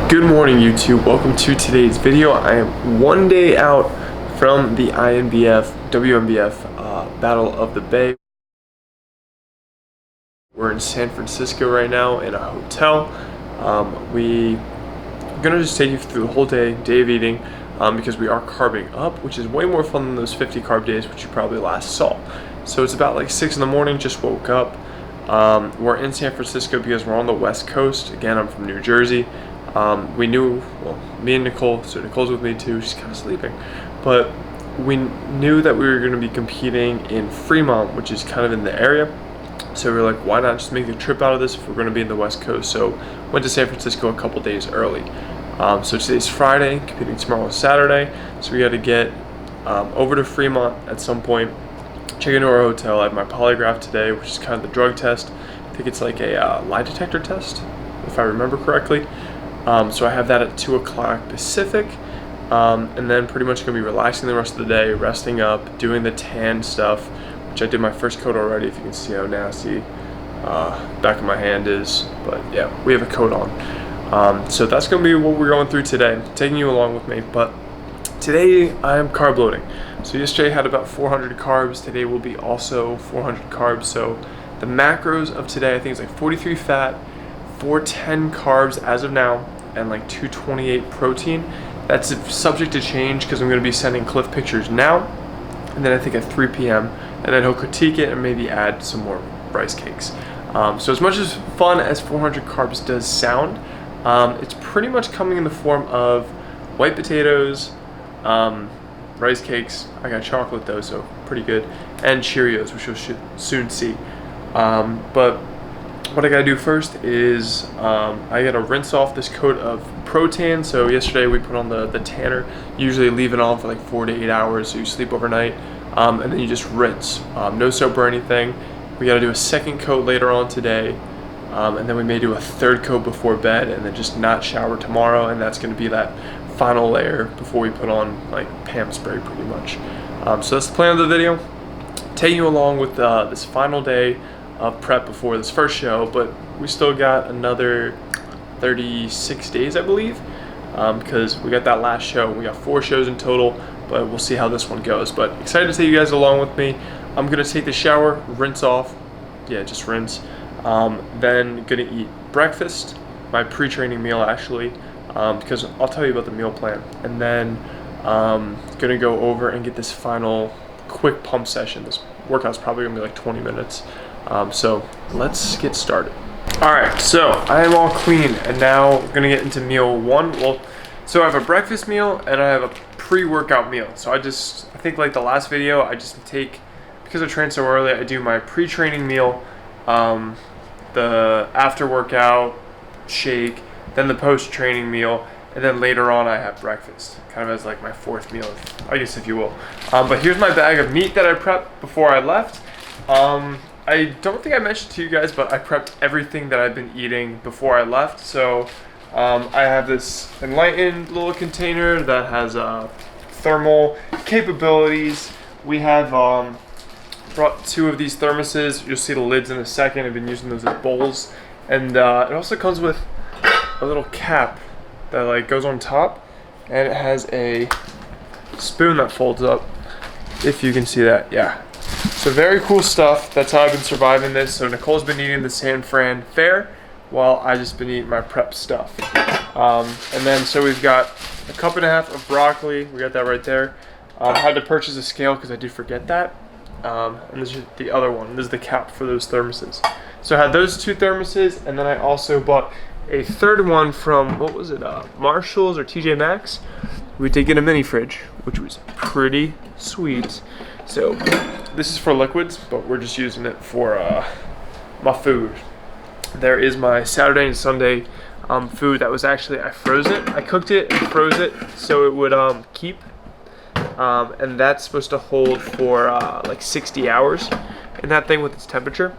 Good morning, YouTube. Welcome to today's video. I am one day out from the INBF, WNBF Battle of the Bay. We're in San Francisco right now in a hotel. We're gonna just take you through the whole day of eating because we are carbing up, which is way more fun than those 50 carb days, which you probably last saw. So it's about like 6 in the morning, just woke up. We're in San Francisco because we're on the West Coast. Again, I'm from New Jersey. We knew, well, me and Nicole, so Nicole's with me too, she's kind of sleeping, but we knew that we were going to be competing in Fremont, which is kind of in the area. So we were like, why not just make the trip out of this if we're going to be in the West Coast? So went to San Francisco a couple days early. So today's Friday, competing tomorrow is Saturday, so we got to get over to Fremont at some point, check into our hotel. I have my polygraph today, which is kind of the drug test. I think it's like a lie detector test, if I remember correctly. So I have that at 2 o'clock Pacific, and then pretty much going to be relaxing the rest of the day, resting up, doing the tan stuff, which I did my first coat already, if you can see how nasty back of my hand is, but yeah, we have a coat on. So that's going to be what we're going through today, taking you along with me, but today I am carb loading. So yesterday I had about 400 carbs, today will be also 400 carbs, so the macros of today I think is like 43 fat, 410 carbs as of now, and like 228 protein. That's subject to change because I'm going to be sending Cliff pictures now, and then I think at 3 p.m. and then he'll critique it and maybe add some more rice cakes. So as much as fun as 400 carbs does sound, it's pretty much coming in the form of white potatoes, rice cakes, I got chocolate though, so pretty good, and Cheerios, which you'll soon see. But what I gotta do first is I gotta rinse off this coat of Protan. So yesterday we put on the tanner. Usually leave it on for like 4 to 8 hours, so you sleep overnight, and then you just rinse. No soap or anything. We gotta do a second coat later on today, and then we may do a third coat before bed, and then just not shower tomorrow, and that's gonna be that final layer before we put on like Pam spray pretty much. So that's the plan of the video. Taking you along with this final day of prep before this first show, but we still got another 36 days, I believe, because we got that last show. We got 4 shows in total, but we'll see how this one goes. But excited to take you guys along with me. I'm gonna take the shower, rinse off, just rinse, then gonna eat breakfast, my pre-training meal actually, because I'll tell you about the meal plan, and then gonna go over and get this final quick pump session. This workout's probably gonna be like 20 minutes. So let's get started. Alright, so I am all clean, and now we're gonna get into meal 1. Well, so I have a breakfast meal and I have a pre-workout meal. So I think like the last video, I just take, because I trained so early, I do my pre-training meal, the after workout shake, then the post-training meal, and then later on I have breakfast, kind of as like my 4th meal, I guess, if you will. But here's my bag of meat that I prepped before I left. I don't think I mentioned to you guys, but I prepped everything that I've been eating before I left. So I have this Enlightened little container that has thermal capabilities. We have brought 2 of these thermoses. You'll see the lids in a second. I've been using those as bowls. And it also comes with a little cap that like goes on top, and it has a spoon that folds up, if you can see that. Yeah. So very cool stuff. That's how I've been surviving this. So Nicole's been eating the San Fran fare while I just been eating my prep stuff. And then so we've got a 1.5 cups of broccoli. We got that right there. I had to purchase a scale because I did forget that. And this is the other one. This is the cap for those thermoses. So I had those 2 thermoses, and then I also bought a third one from, what was it, Marshall's or TJ Maxx. We did get a mini fridge, which was pretty sweet. So this is for liquids, but we're just using it for my food. There is my Saturday and Sunday food that was actually, I froze it. I cooked it and froze it so it would keep. And that's supposed to hold for like 60 hours in that thing with its temperature.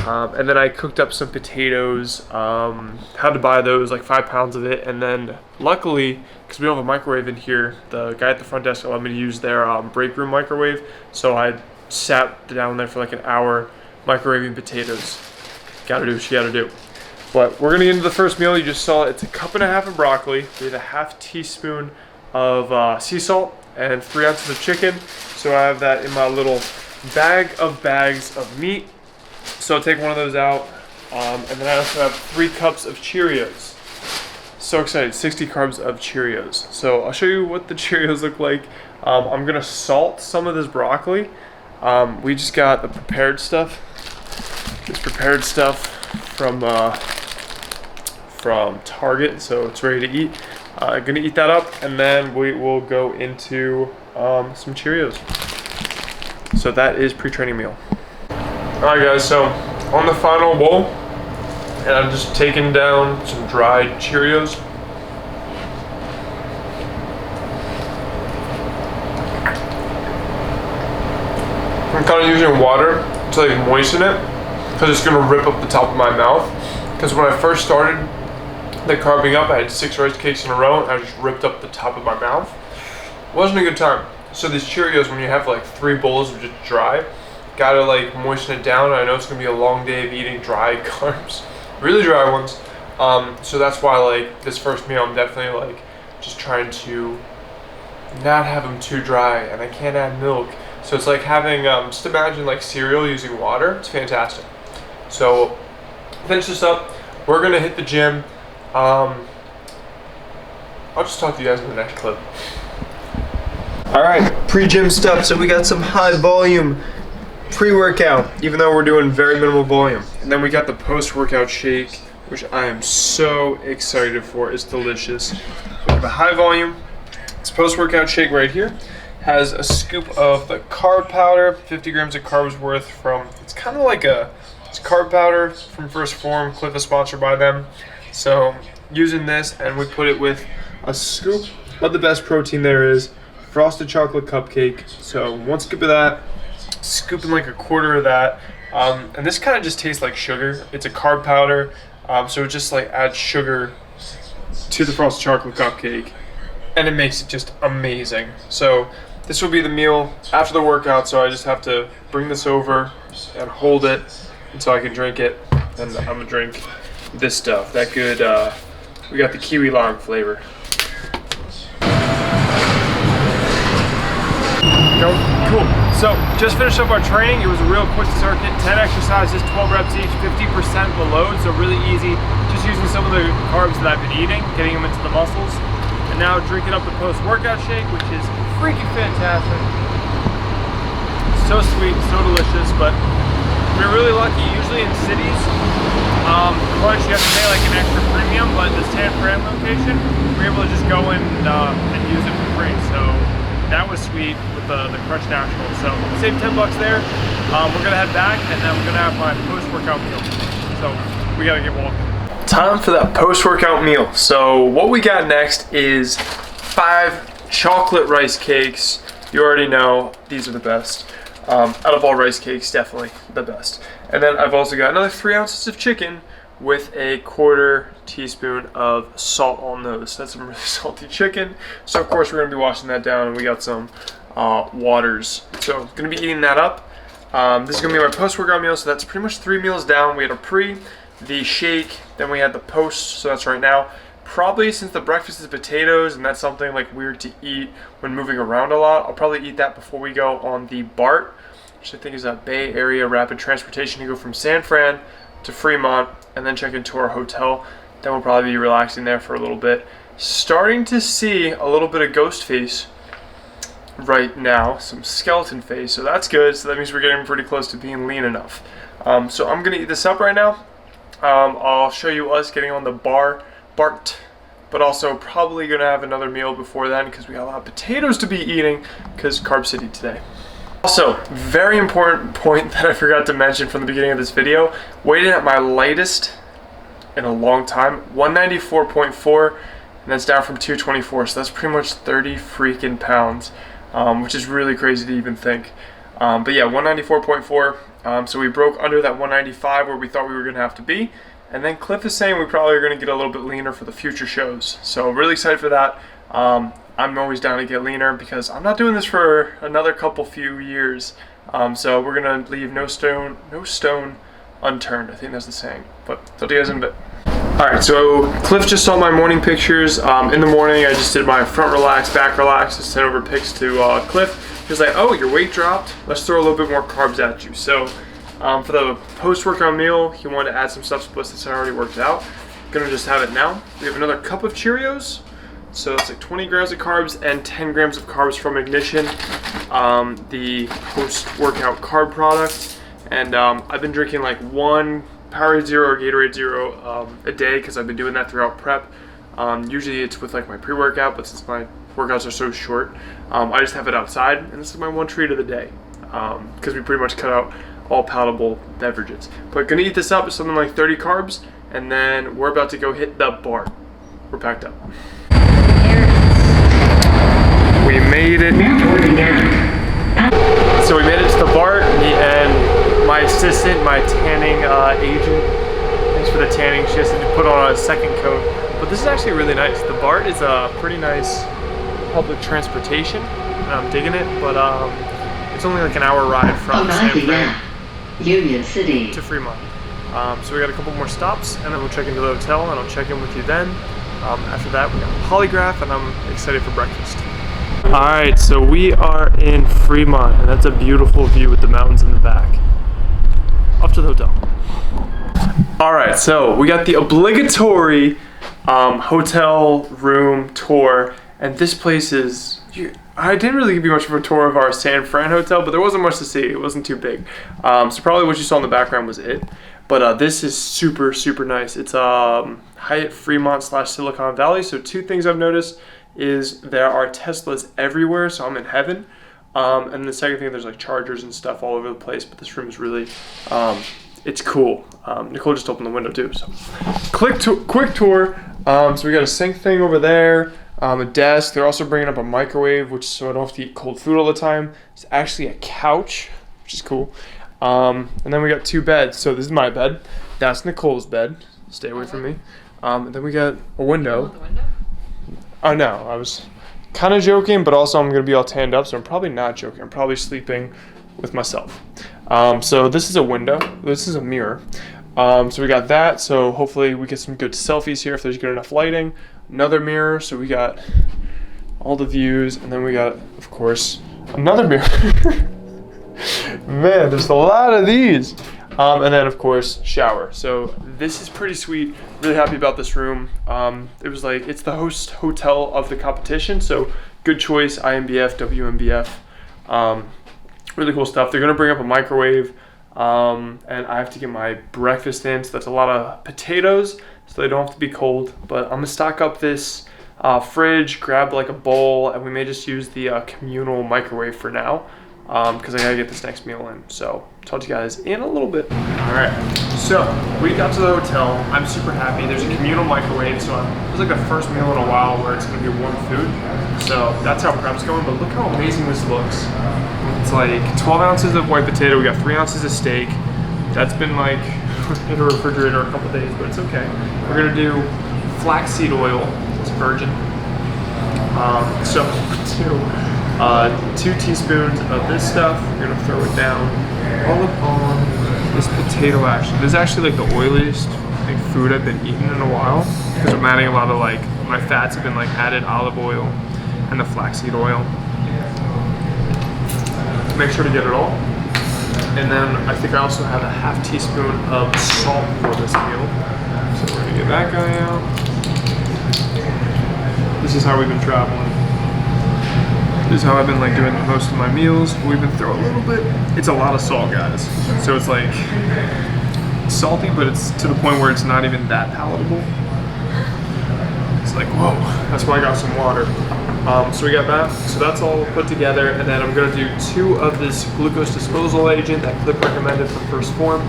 And then I cooked up some potatoes, had to buy those, like 5 pounds of it, and then luckily, because we don't have a microwave in here, the guy at the front desk allowed me to use their break room microwave, so I sat down there for like an hour microwaving potatoes. Gotta do what you gotta do. But we're gonna get into the first meal. You just saw it. It's a cup and a half of broccoli. We had a half teaspoon of sea salt and 3 ounces of chicken. So I have that in my little bag of bags of meat. So I'll take one of those out. And then I also have 3 cups of Cheerios. So excited, 60 carbs of Cheerios. So I'll show you what the Cheerios look like. I'm gonna salt some of this broccoli. We just got the prepared stuff. It's prepared stuff from Target, so it's ready to eat. I'm gonna eat that up, and then we will go into some Cheerios. So that is pre-training meal. All right, guys. So on the final bowl, and I'm just taking down some dried Cheerios. I'm kind of using water to like moisten it, because it's gonna rip up the top of my mouth. Because when I first started the carbing up, I had 6 rice cakes in a row, and I just ripped up the top of my mouth. Wasn't a good time. So these Cheerios, when you have like 3 bowls of just dry, gotta like moisten it down. I know it's gonna be a long day of eating dry carbs, really dry ones. So that's why like this first meal, I'm definitely like just trying to not have them too dry, and I can't add milk. So it's like having, just imagine like cereal using water. It's fantastic. So finish this up. We're gonna hit the gym. I'll just talk to you guys in the next clip. All right, pre-gym stuff. So we got some high volume pre-workout, Even though we're doing very minimal volume. And then we got the post-workout shake, which I am so excited for. It's delicious. We have a high volume. It's post-workout shake right here. Has a scoop of the carb powder, 50 grams of carbs worth from, it's kind of like it's carb powder from First Form. Cliff is sponsored by them. So using this, and we put it with a scoop of the best protein there is, Frosted Chocolate Cupcake. So 1 scoop of that, scooping like a quarter of that. And this kind of just tastes like sugar. It's a carb powder, so it just like adds sugar to the Frosted Chocolate Cupcake, and it makes it just amazing. So this will be the meal after the workout, so I just have to bring this over and hold it until I can drink it. And I'm gonna drink this stuff. That good, we got the kiwi lime flavor. Cool. So just finished up our training. It was a real quick circuit, 10 exercises, 12 reps each, 50% the load, so really easy. Just using some of the carbs that I've been eating, getting them into the muscles. And now drinking up the post-workout shake, which is freaking fantastic. So sweet, so delicious, but we're really lucky. Usually in cities, crunch, you have to pay like an extra premium, but the San Fran location, we're able to just go in and use it for free. So that was sweet with the Crunch Natural. So save 10 bucks there. We're gonna head back, and then we're gonna have my post-workout meal. So we gotta get walking. Time for that post-workout meal. So what we got next is 5 chocolate rice cakes. You already know these are the best. Out of all rice cakes, definitely the best. And then I've also got another 3 ounces of chicken with a 1/4 teaspoon of salt on those. That's some really salty chicken. So of course we're gonna be washing that down, and we got some waters. So gonna be eating that up. This is gonna be my post-workout meal, so that's pretty much 3 meals down. We had a pre, the shake, then we had the post, so that's right now. Probably since the breakfast is potatoes, and that's something like weird to eat when moving around a lot, I'll probably eat that before we go on the BART, which I think is a Bay Area Rapid Transportation to go from San Fran to Fremont and then check into our hotel. Then we'll probably be relaxing there for a little bit. Starting to see a little bit of ghost face right now, some skeleton face, so that's good. So that means we're getting pretty close to being lean enough. So I'm gonna eat this up right now. I'll show you us getting on the BART, but also probably gonna have another meal before then because we got a lot of potatoes to be eating because Carb City today. Also, very important point that I forgot to mention from the beginning of this video, weighed in at my lightest in a long time, 194.4, and that's down from 224, so that's pretty much 30 freaking pounds, which is really crazy to even think. But yeah, 194.4, so we broke under that 195 where we thought we were gonna have to be, and then Cliff is saying we probably are gonna get a little bit leaner for the future shows, so really excited for that. I'm always down to get leaner because I'm not doing this for another few years. So we're gonna leave no stone unturned. I think that's the saying. But talk to you guys in a bit. Alright, so Cliff just saw my morning pictures. In the morning, I just did my front relax, back relax. I sent over pics to Cliff. He was like, oh, your weight dropped. Let's throw a little bit more carbs at you. So for the post-workout meal, he wanted to add some stuff since I already worked out. Gonna just have it now. We have another cup of Cheerios. So it's like 20 grams of carbs and 10 grams of carbs from Ignition, the post-workout carb product. And I've been drinking like one Powerade Zero or Gatorade Zero a day because I've been doing that throughout prep. Usually it's with like my pre-workout, but since my workouts are so short, I just have it outside, and this is my one treat of the day because we pretty much cut out all palatable beverages. But gonna eat this up with something like 30 carbs, and then we're about to go hit the bar. We're packed up. We made it. So we made it to the bar, me and my assistant, my tanning agent. Thanks for the tanning. She has to put on a second coat. But this is actually really nice. The BART is a pretty nice public transportation. And I'm digging it, but it's only like an hour ride from San Fran Union City to Fremont. So we got a couple more stops, and then we'll check into the hotel, and I'll check in with you then. After that, we got a polygraph, and I'm excited for breakfast. Alright, so we are in Fremont, and that's a beautiful view with the mountains in the back. Off to the hotel. Alright, so we got the obligatory hotel room tour, and this place is... I didn't really give you much of a tour of our San Fran hotel, but there wasn't much to see. It wasn't too big. So probably what you saw in the background was it. But this is super, super nice. It's Hyatt Fremont / Silicon Valley. So two things I've noticed is there are Teslas everywhere, so I'm in heaven. And the second thing, there's like chargers and stuff all over the place, but this room is really, it's cool. Nicole just opened the window too, so. Quick tour. So we got a sink thing over there, a desk. They're also bringing up a microwave, which so I don't have to eat cold food all the time. It's actually a couch, which is cool. And then we got two beds. So this is my bed. That's Nicole's bed. Stay away from me. And then we got a window. Oh no, I was kind of joking, but also I'm going to be all tanned up, so I'm probably not joking. I'm probably sleeping with myself. So this is a window. This is a mirror. So we got that, so hopefully we get some good selfies here if there's good enough lighting. Another mirror, so we got all the views, and then we got, of course, another mirror. Man, there's a lot of these. And then, of course, shower. So this is pretty sweet. Really happy about this room. It was like, it's the host hotel of the competition, so good choice, INBF, WNBF. Really cool stuff. They're gonna bring up a microwave, and I have to get my breakfast in, so that's a lot of potatoes, so they don't have to be cold. But I'm gonna stock up this fridge, grab like a bowl, and we may just use the communal microwave for now. Because I gotta get this next meal in. So, talk to you guys in a little bit. Alright, so we got to the hotel. I'm super happy. There's a communal microwave, so it was like the first meal in a while where it's gonna be warm food. So, that's how prep's going, but look how amazing this looks. It's like 12 ounces of white potato, we got 3 ounces of steak. That's been like in a refrigerator a couple days, but it's okay. We're gonna do flaxseed oil, it's virgin. So, 2 teaspoons of this stuff. We're gonna throw it down all up on this potato action. This is actually like the oiliest food I've been eating in a while because I'm adding a lot of like, my fats have been like added olive oil and the flaxseed oil. Make sure to get it all. And then I think I also have a half teaspoon of salt for this meal. So we're gonna get that guy out. This is how we've been traveling. This is how I've been like doing most of my meals. We've been throwing a little bit. It's a lot of salt, guys. So it's like salty, but it's to the point where it's not even that palatable. It's like, whoa. That's why I got some water. So we got that. So that's all put together, and then I'm gonna do 2 of this glucose disposal agent that Cliff recommended from First Form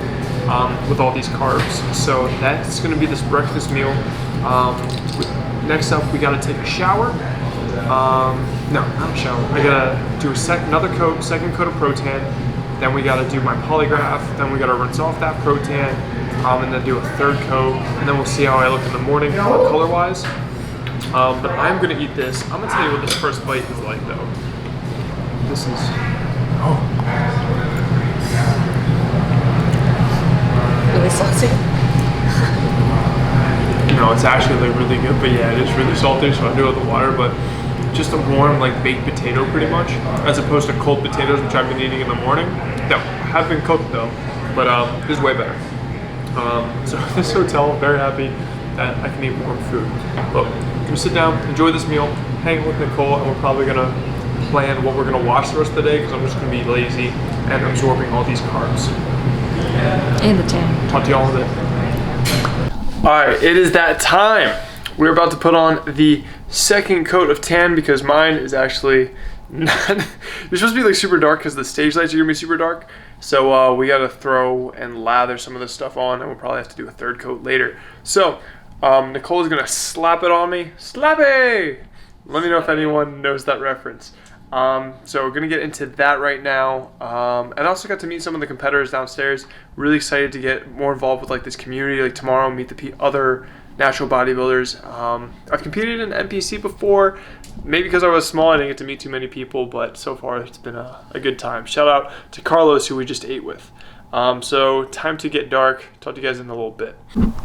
with all these carbs. So that's gonna be this breakfast meal. Next up, we gotta take a shower. No, not a shower. I gotta do second coat of protein. Then we gotta do my polygraph. Then we gotta rinse off that protein, and then do a 3rd coat. And then we'll see how I look in the morning, color-wise. But I'm gonna eat this. I'm gonna tell you what this first bite is like, though. This is. Oh. Really salty. know, it's actually like really good, but yeah, it is really salty, so I do it with the water, but just a warm like baked potato pretty much, as opposed to cold potatoes, which I've been eating in the morning, that have been cooked though, but this is way better. So this hotel, very happy that I can eat warm food. But I'm gonna sit down, enjoy this meal, hang with Nicole, and we're probably gonna plan what we're gonna watch the rest of the day, because I'm just gonna be lazy and absorbing all these carbs. And the tan. Talk to you all in a bit. All right, it is that time. We're about to put on the second coat of tan, because mine is actually not, you're supposed to be like super dark because the stage lights are gonna be super dark. So we gotta throw and lather some of this stuff on, and we'll probably have to do a third coat later. So Nicole is gonna slap it on me. Slappy! Let me know if anyone knows that reference. So we're gonna get into that right now. And I also got to meet some of the competitors downstairs. Really excited to get more involved with like this community. Like tomorrow, meet the other natural bodybuilders. I've competed in NPC before. Maybe because I was small, I didn't get to meet too many people, but so far it's been a good time. Shout out to Carlos, who we just ate with. So time to get dark. Talk to you guys in a little bit.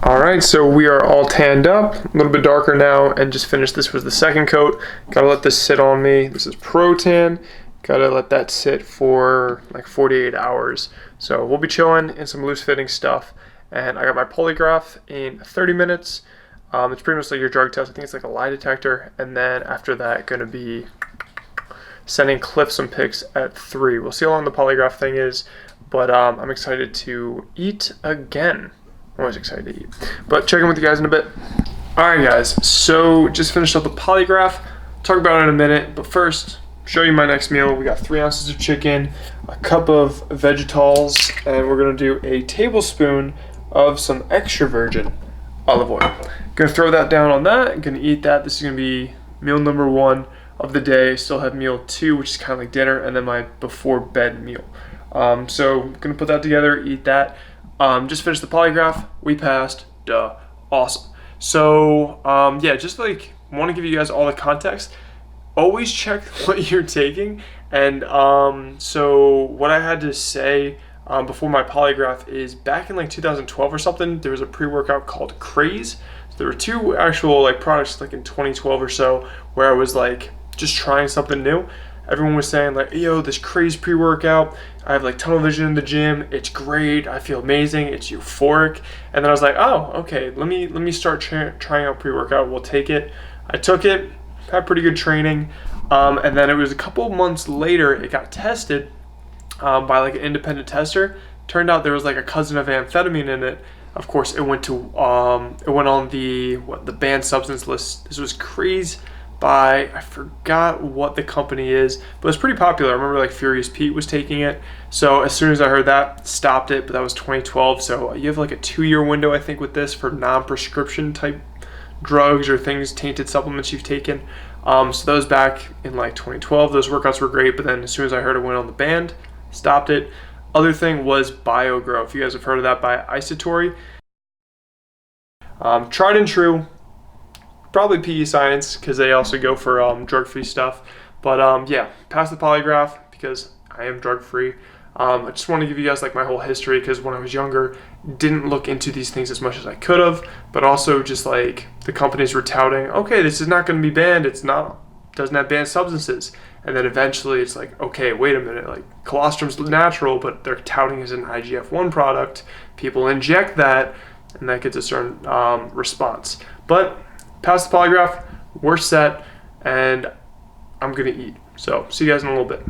All right, so we are all tanned up, a little bit darker now, and just finished. This was the second coat. Gotta let this sit on me. This is Pro Tan. Gotta let that sit for like 48 hours. So we'll be chilling in some loose fitting stuff. And I got my polygraph in 30 minutes. It's pretty much like your drug test. I think it's like a lie detector. And then after that, gonna be sending Cliff some pics at 3. We'll see how long the polygraph thing is. But I'm excited to eat again. I'm always excited to eat. But check in with you guys in a bit. Alright guys, so just finished up the polygraph. Talk about it in a minute, but first, show you my next meal. We got 3 ounces of chicken, a cup of vegetables, and we're gonna do a tablespoon of some extra virgin olive oil. Gonna throw that down on that, gonna eat that. This is gonna be meal number 1 of the day. Still have meal 2, which is kind of like dinner, and then my before bed meal. So gonna put that together, eat that. Just finished the polygraph, we passed, duh, awesome. So yeah, just like want to give you guys all the context. Always check what you're taking, and so what I had to say before my polygraph is back in like 2012 or something, there was a pre-workout called Craze. So there were 2 actual like products like in 2012 or so where I was like just trying something new. Everyone was saying like, yo, this Craze pre-workout, I have like tunnel vision in the gym, it's great, I feel amazing, it's euphoric. And then I was like, oh, okay, let me start trying out pre-workout, we'll take it. I took it, had pretty good training, and then it was a couple months later, it got tested by like an independent tester. Turned out there was like a cousin of amphetamine in it. Of course, it went on the banned substance list. This was Craze by, I forgot what the company is, but it's pretty popular. I remember like Furious Pete was taking it. So as soon as I heard that, stopped it, but that was 2012. So you have like a 2-year window, I think, with this for non-prescription type drugs or things, tainted supplements you've taken. So that was back in like 2012. Those workouts were great, but then as soon as I heard it went on the banned, stopped it. Other thing was BioGrow. If you guys have heard of that, by Isotori. Tried and true. Probably PE Science, because they also go for drug-free stuff. But yeah, passed the polygraph because I am drug-free. I just want to give you guys like my whole history, because when I was younger, didn't look into these things as much as I could have. But also just like the companies were touting, okay, this is not going to be banned. It's not, doesn't have banned substances. And then eventually it's like, okay, wait a minute, like colostrum's natural, but they're touting as an IGF-1 product. People inject that, and that gets a certain response. But passed the polygraph, we're set, and I'm gonna eat. So see you guys in a little bit.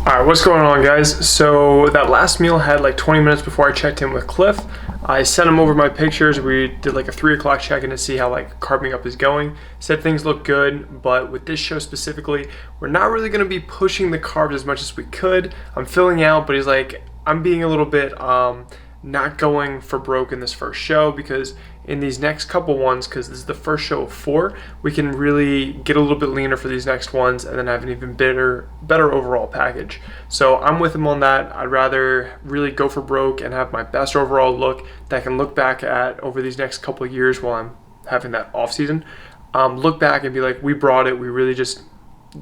All right, what's going on, guys? So that last meal had like 20 minutes before I checked in with Cliff. I sent him over my pictures. We did like a 3 o'clock check-in to see how like carbing up is going. Said things look good, but with this show specifically, we're not really gonna be pushing the carbs as much as we could. I'm filling out, but he's like, I'm being a little bit not going for broke in this first show, because in these next couple ones, because this is the first show of 4, we can really get a little bit leaner for these next ones and then have an even better overall package. So I'm with him on that. I'd rather really go for broke and have my best overall look that I can look back at over these next couple of years while I'm having that off season. Look back and be like, we brought it, we really just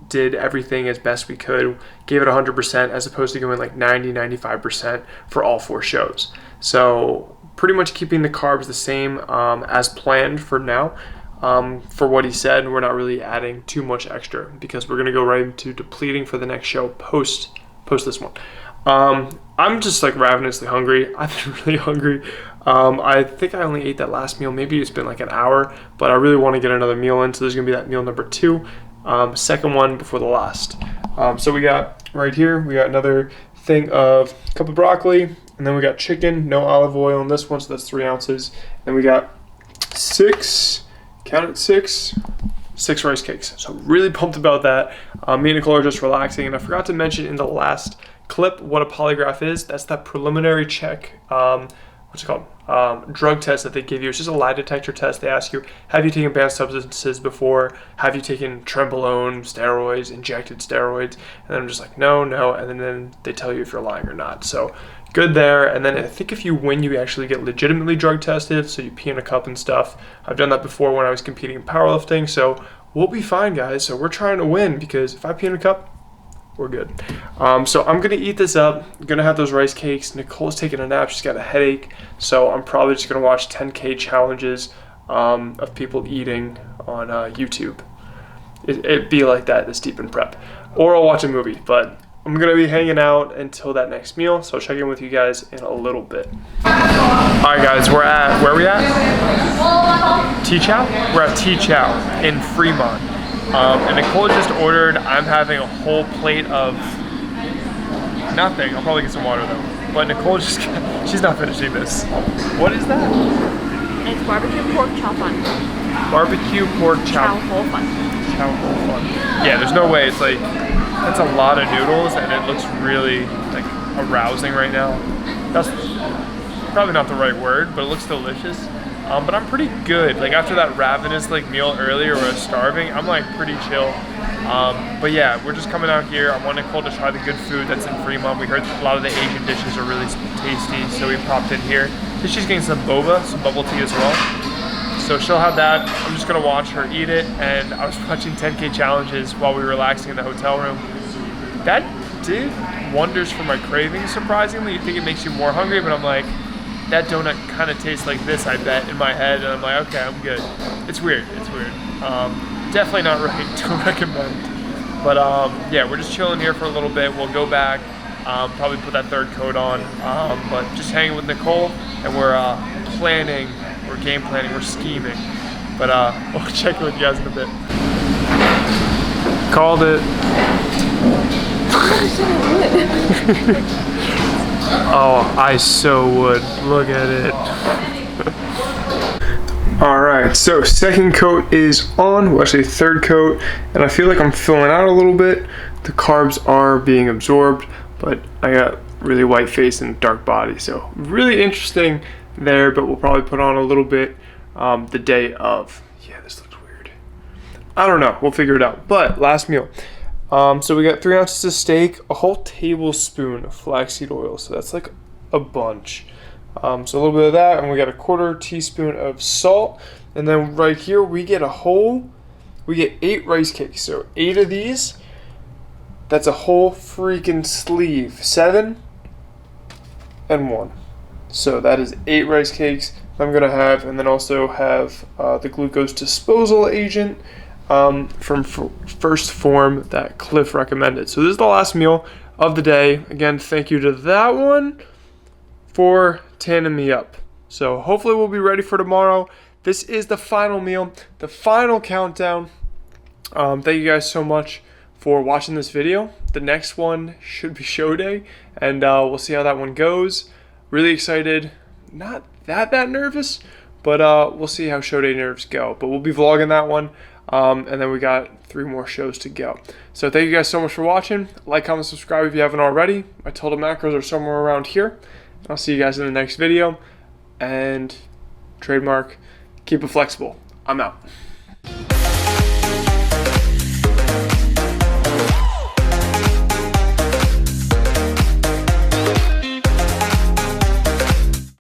did everything as best we could, gave it 100%, as opposed to going like 90-95% for all 4 shows. So pretty much keeping the carbs the same as planned for now. For what he said, we're not really adding too much extra because we're gonna go right into depleting for the next show post this one. I'm just like ravenously hungry. I've been really hungry. I think I only ate that last meal. Maybe it's been like an hour, but I really want to get another meal in. So there's gonna be that meal number 2, second one before the last. So we got right here, we got another thing of a cup of broccoli, and then we got chicken, no olive oil in this one, so that's 3 ounces. And we got 6 rice cakes. So really pumped about that. Me and Nicole are just relaxing, and I forgot to mention in the last clip what a polygraph is. That's that preliminary check, what's it called? Drug test that they give you. It's just a lie detector test. They ask you, have you taken banned substances before? Have you taken trenbolone, steroids, injected steroids? And then I'm just like, no, and then they tell you if you're lying or not. So good there. And then I think if you win, you actually get legitimately drug tested, so you pee in a cup and stuff. I've done that before when I was competing in powerlifting, so we'll be fine, guys. So we're trying to win, because if I pee in a cup, we're good. So I'm gonna eat this up. I'm gonna have those rice cakes. Nicole's taking a nap. She's got a headache, so I'm probably just gonna watch 10K challenges of people eating on YouTube. It'd be like that this deep in prep, or I'll watch a movie. But I'm gonna be hanging out until that next meal, so I'll check in with you guys in a little bit. All right, guys, we're at, where are we at? T-Chow? We're at T-Chow in Fremont. And Nicole just ordered, I'm having a whole plate of nothing. I'll probably get some water though. But Nicole just, she's not finishing this. What is that? It's barbecue pork chow fun. Barbecue pork chow. Chow hole fun. Chow hole fun. Yeah, there's no way. It's like, that's a lot of noodles, and it looks really like arousing right now. That's probably not the right word, but it looks delicious. But I'm pretty good. Like after that ravenous like meal earlier where I was starving, I'm like pretty chill. But yeah, we're just coming out here. I want Nicole to try the good food that's in Fremont. We heard a lot of the Asian dishes are really tasty, so we popped in here. So she's getting some boba, some bubble tea as well. So she'll have that. I'm just gonna watch her eat it. And I was watching 10K challenges while we were relaxing in the hotel room. That did wonders for my cravings, surprisingly. You think it makes you more hungry, but I'm like, that donut kind of tastes like this, I bet, in my head, and I'm like, okay, I'm good. It's weird. Definitely not right to recommend. But yeah, we're just chilling here for a little bit. We'll go back, probably put that third coat on, but just hanging with Nicole, and we're planning, we're game planning, we're scheming. But we'll check in with you guys in a bit. Called it. Oh, I so would. Look at it. Alright, so second coat is on. Well, actually third coat. And I feel like I'm filling out a little bit. The carbs are being absorbed, but I got really white face and dark body. So really interesting there, but we'll probably put on a little bit the day of. Yeah, this looks weird. I don't know. We'll figure it out. But last meal. So we got 3 ounces of steak, a whole tablespoon of flaxseed oil, so that's like a bunch. So a little bit of that, and we got a 1/4 teaspoon of salt, and then right here we get 8 rice cakes. So 8 of these, that's a whole freaking sleeve. 7 and 1. So that is 8 rice cakes I'm gonna have, and then also have the glucose disposal agent. From First Form that Cliff recommended. So this is the last meal of the day. Again, thank you to that one for tanning me up. So hopefully we'll be ready for tomorrow. This is the final meal, the final countdown. Thank you guys so much for watching this video. The next one should be show day, and we'll see how that one goes. Really excited. Not that nervous, but we'll see how show day nerves go. But we'll be vlogging that one. And then we got 3 more shows to go. So thank you guys so much for watching. Like, comment, subscribe if you haven't already. My total macros are somewhere around here. I'll see you guys in the next video. And trademark, keep it flexible. I'm out.